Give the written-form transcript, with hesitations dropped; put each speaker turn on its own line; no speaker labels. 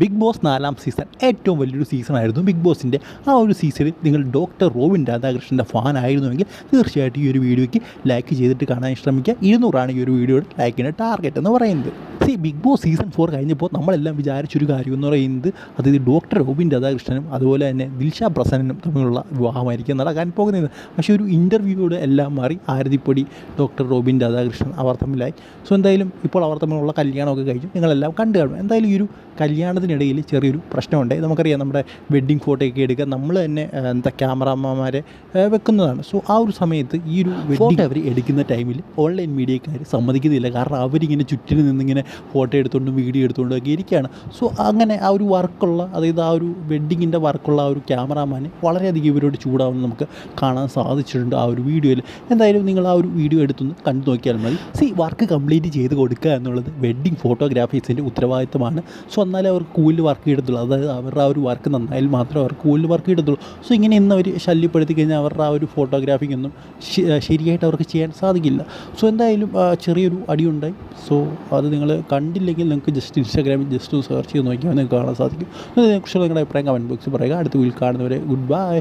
Big boss 4-ാം season ഏറ്റവും വലിയൊരു സീസണായിരുന്നു. Big ബോസിൻ്റെ ആ ഒരു സീസണിൽ നിങ്ങൾ ഡോക്ടർ റോബിൻ രാധാകൃഷ്ണൻ്റെ ഫാൻ ആയിരുന്നുവെങ്കിൽ തീർച്ചയായിട്ടും ഈ ഒരു വീഡിയോയ്ക്ക് ലൈക്ക് ചെയ്തിട്ട് കാണാൻ ശ്രമിക്കുക. 200 ഈ ഒരു വീഡിയോയുടെ ലൈക്കിൻ്റെ ടാർഗറ്റ് എന്ന് പറയുന്നത്. ബിഗ് ബോസ് സീസൺ 4 കഴിഞ്ഞപ്പോൾ നമ്മളെല്ലാം വിചാരിച്ചൊരു കാര്യം എന്ന് പറയുന്നത് അതായത് ഡോക്ടർ റോബിൻ രാധാകൃഷ്ണനും അതുപോലെ തന്നെ ദിൽഷ പ്രസന്നനും തമ്മിലുള്ള വിവാഹമായിരിക്കും നടക്കാൻ പോകുന്നത്. പക്ഷേ ഒരു ഇൻ്റർവ്യൂയോട് എല്ലാം മാറി ആരതിപ്പൊടി ഡോക്ടർ റോബിൻ രാധാകൃഷ്ണൻ അവർ തമ്മിലായി. എന്തായാലും ഇപ്പോൾ അവർ തമ്മിലുള്ള കല്യാണമൊക്കെ കഴിഞ്ഞു നിങ്ങളെല്ലാം കണ്ടു കാണും. എന്തായാലും ഈ ഒരു കല്യാണത്തിനിടയിൽ ചെറിയൊരു പ്രശ്നമുണ്ടായി. നമുക്കറിയാം നമ്മുടെ വെഡ്ഡിങ് ഫോട്ടോയൊക്കെ എടുക്കുക നമ്മൾ തന്നെ ക്യാമറാമാരെ വെക്കുന്നതാണ്. ആ ഒരു സമയത്ത് ഈ ഒരു ഫോട്ടോ അവർ എടുക്കുന്ന ടൈമിൽ ഓൺലൈൻ മീഡിയക്കാർ സമ്മതിക്കുന്നില്ല. കാരണം അവരിങ്ങനെ ചുറ്റിൽ നിന്നിങ്ങനെ ഫോട്ടോ എടുത്തുകൊണ്ടും വീഡിയോ എടുത്തുകൊണ്ടും ഒക്കെ ഇരിക്കുകയാണ്. അങ്ങനെ ആ ഒരു വർക്കുള്ള അതായത് ആ ഒരു വെഡ്ഡിങ്ങിൻ്റെ വർക്കുള്ള ആ ഒരു ക്യാമറാമാന് വളരെയധികം ഇവരോട് ചൂടാവുന്നത് നമുക്ക് കാണാൻ സാധിച്ചിട്ടുണ്ട് ആ ഒരു വീഡിയോയിൽ. എന്തായാലും നിങ്ങൾ ആ ഒരു വീഡിയോ എടുത്തൊന്ന് കണ്ടു നോക്കിയാൽ മതി. വർക്ക് കംപ്ലീറ്റ് ചെയ്ത് കൊടുക്കുക എന്നുള്ളത് വെഡ്ഡിങ് ഫോട്ടോഗ്രാഫേഴ്സിൻ്റെ ഉത്തരവാദിത്തമാണ്. എന്നാലേ അവർക്ക് കൂടുതൽ വർക്ക് കിട്ടത്തുള്ളൂ. അതായത് അവരുടെ ആ ഒരു വർക്ക് നന്നായാൽ മാത്രമേ അവർക്ക് കൂടുതൽ വർക്ക് കിട്ടത്തുള്ളൂ. ഇങ്ങനെ ഇന്ന് അവർ ശല്യപ്പെടുത്തി കഴിഞ്ഞാൽ അവരുടെ ആ ഒരു ഫോട്ടോഗ്രാഫിക്കൊന്നും ശരിയായിട്ട് അവർക്ക് ചെയ്യാൻ സാധിക്കില്ല. എന്തായാലും ചെറിയൊരു അടിയുണ്ടായി. അത് നിങ്ങൾ കണ്ടില്ലെങ്കിൽ നിങ്ങൾക്ക് ജസ്റ്റ് ഇൻസ്റ്റാഗ്രാമിൽ ജസ്റ്റ് ഒന്ന് സെർച്ച് ചെയ്ത് നോക്കിയാൽ നിങ്ങൾക്ക് കാണാൻ സാധിക്കും. അതിനെക്കുറിച്ചുള്ള നിങ്ങളുടെ അഭിപ്രായം കമൻറ്റ് ബോക്സിൽ പറയുക. അടുത്ത വീട്ടിൽ കാണുന്നവരെ ഗുഡ് ബൈ.